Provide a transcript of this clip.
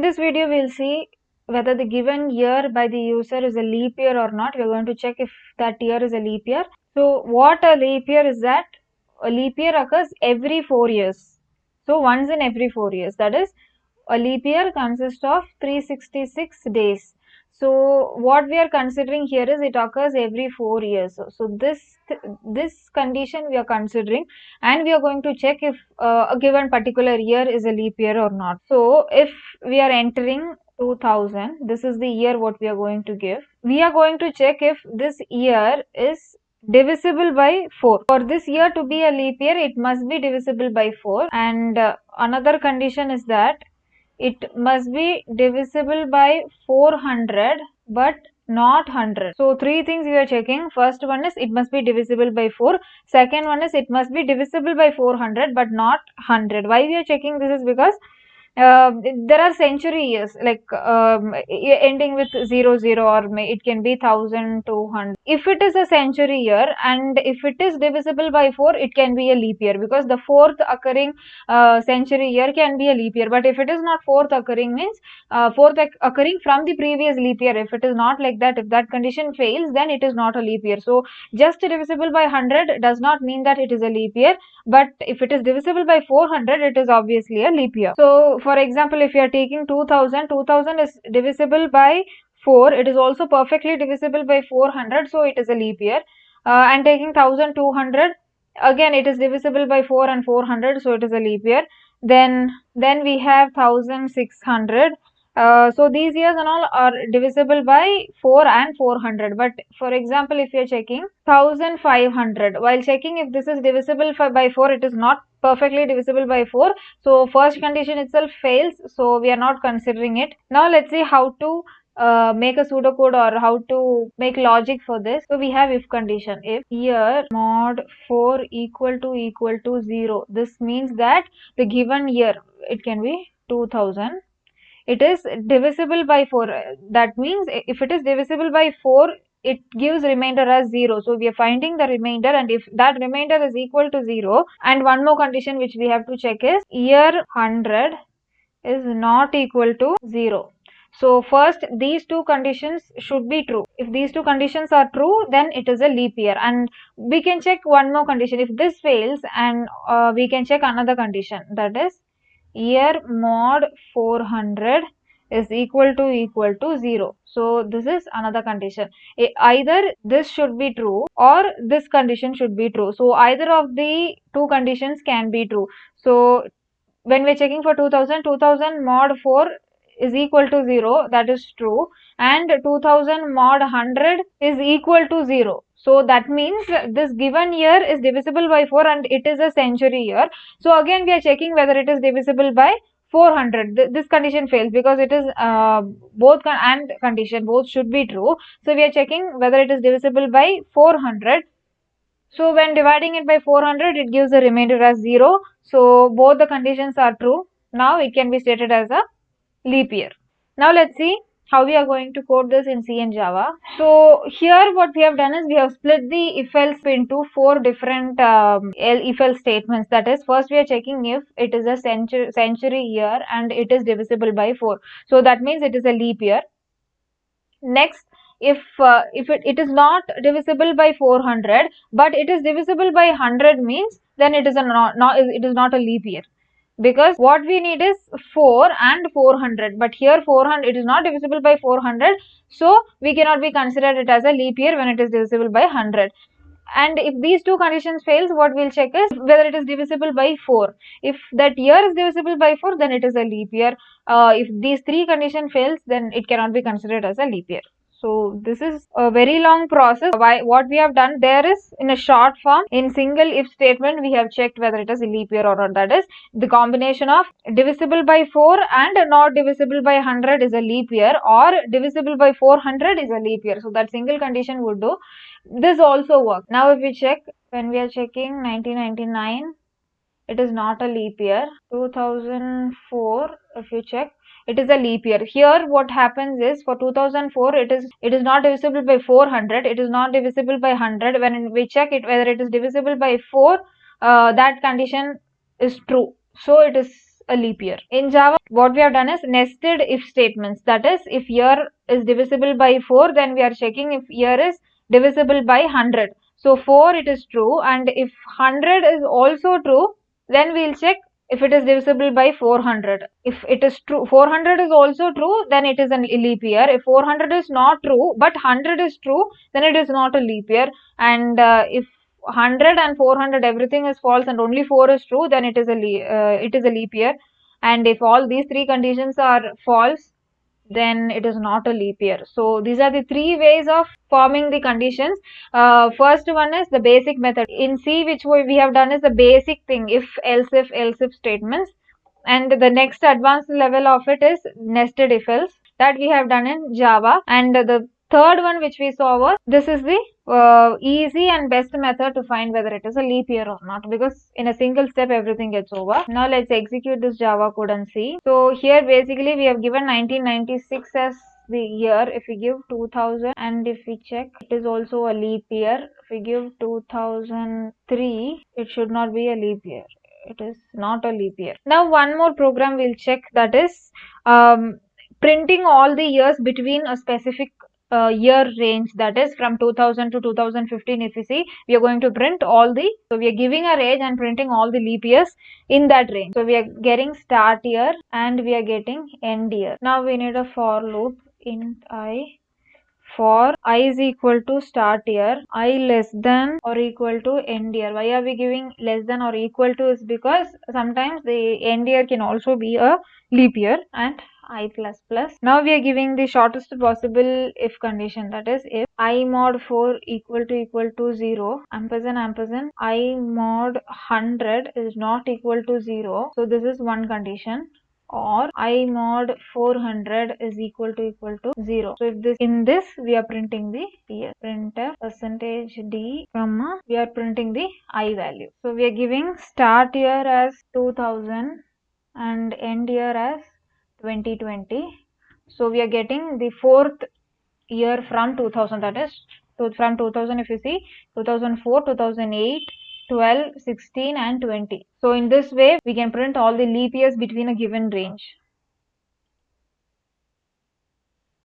In this video, we'll see whether the given year by the user is a leap year or not. We're going to check if that year is a leap year. So what a leap year is that? A leap year occurs every 4 years. So once in every 4 years. That is, a leap year consists of 366 days. So what we are considering here is it occurs every 4 years. So this condition we are considering, and we are going to check if a given particular year is a leap year or not. So if we are entering 2000, this is the year what we are going to give. We are going to check if this year is divisible by 4. For this year to be a leap year, it must be divisible by 4, and another condition is that it must be divisible by 400 but not 100. So three things we are checking. First one is it must be divisible by 4. Second one is it must be divisible by 400 but not 100. Why we are checking this is because there are century years like ending with 00, or it can be 1200. If it is a century year and if it is divisible by 4, it can be a leap year, because the fourth occurring century year can be a leap year. But if it is not fourth occurring, means fourth occurring from the previous leap year. If it is not like that, if that condition fails, then it is not a leap year. So just divisible by 100 does not mean that it is a leap year, but if it is divisible by 400, it is obviously a leap year. So for example, if you are taking 2000 is divisible by 4, it is also perfectly divisible by 400, so it is a leap year. And taking 1200, again it is divisible by 4 and 400, so it is a leap year. Then we have 1600. So these years and all are divisible by 4 and 400. But for example, if you are checking 1500, while checking if this is divisible by 4, it is not perfectly divisible by 4. So first condition itself fails, so we are not considering it. Now let's see how to make a pseudocode or how to make logic for this. So we have if condition. If year mod 4 equal to 0, this means that the given year, it can be 2000, it is divisible by 4. That means if it is divisible by 4, it gives remainder as 0. So we are finding the remainder, and if that remainder is equal to 0, and one more condition which we have to check is year 100 is not equal to 0. So first these two conditions should be true. If these two conditions are true, then it is a leap year. And we can check one more condition. If this fails, and we can check another condition, that is year mod 400 is equal to 0. So this is another condition. Either this should be true or this condition should be true. So either of the two conditions can be true. So when we're checking for 2000 mod 4 is equal to 0, that is true, and 2000 mod 100 is equal to 0. So that means this given year is divisible by 4 and it is a century year. So again we are checking whether it is divisible by 400. This condition fails because it is both and condition both should be true. So we are checking whether it is divisible by 400. So when dividing it by 400, it gives the remainder as 0. So both the conditions are true. Now it can be stated as a leap year. Now let's see how we are going to code this in C and Java. So here what we have done is we have split the if-else into 4 different if-else statements. That is, first we are checking if it is a century year and it is divisible by 4. So that means it is a leap year. Next, if it is not divisible by 400 but it is divisible by 100, means then it is not a leap year, because what we need is 4 and 400, but here 400, it is not divisible by 400, so we cannot be considered it as a leap year when it is divisible by 100. And if these two conditions fails, what we'll check is whether it is divisible by 4. If that year is divisible by 4, then it is a leap year. If these three conditions fails, then it cannot be considered as a leap year. So this is a very long process. What we have done there is, in a short form, in single if statement, we have checked whether it is a leap year or not. That is, the combination of divisible by 4 and not divisible by 100 is a leap year, or divisible by 400 is a leap year. So that single condition would do. This also works. Now if we check, when we are checking 1999, it is not a leap year. 2004, if you check, it is a leap year. Here what happens is, for 2004 it is not divisible by 400, it is not divisible by 100. When we check it whether it is divisible by 4, that condition is true, so it is a leap year. In Java, what we have done is nested if statements. That is, if year is divisible by 4, then we are checking if year is divisible by 100. So 4 it is true, and if 100 is also true, then we'll check if it is divisible by 400. If it is true, 400 is also true, then it is a leap year. If 400 is not true, but 100 is true, then it is not a leap year. And if 100 and 400 everything is false and only 4 is true, then it is a leap year. And if all these three conditions are false, then it is not a leap year. So these are the three ways of forming the conditions. First one is the basic method. In C, which we have done is the basic thing, if, else if statements. And the next advanced level of it is nested if else, that we have done in Java. And the third one which we saw was, this is the easy and best method to find whether it is a leap year or not, because in a single step everything gets over. Now let's execute this Java code and see. So here basically we have given 1996 as the year. If we give 2000 and if we check, it is also a leap year. If we give 2003, it should not be a leap year. It is not a leap year. Now one more program we'll check, that is printing all the years between a specific year range, that is from 2000 to 2015. If you see, we are going to print all the, so we are giving a range and printing all the leap years in that range. So we are getting start year and we are getting end year. Now we need a for loop. Int I, for I is equal to start year, I less than or equal to end year. Why are we giving less than or equal to? Is because sometimes the end year can also be a leap year. And I plus plus. Now we are giving the shortest possible if condition, that is, if I mod 4 equal to 0, ampersand I mod 100 is not equal to 0. So this is one condition. Or I mod 400 is equal to 0. So if this, in this we are printing the year, printf %d comma, we are printing the I value. So we are giving start year as 2000 and end year as 2020. So we are getting the fourth year from 2000, that is, so from 2000 if you see, 2004, 2008, 12, 16 and 20. So in this way we can print all the leap years between a given range.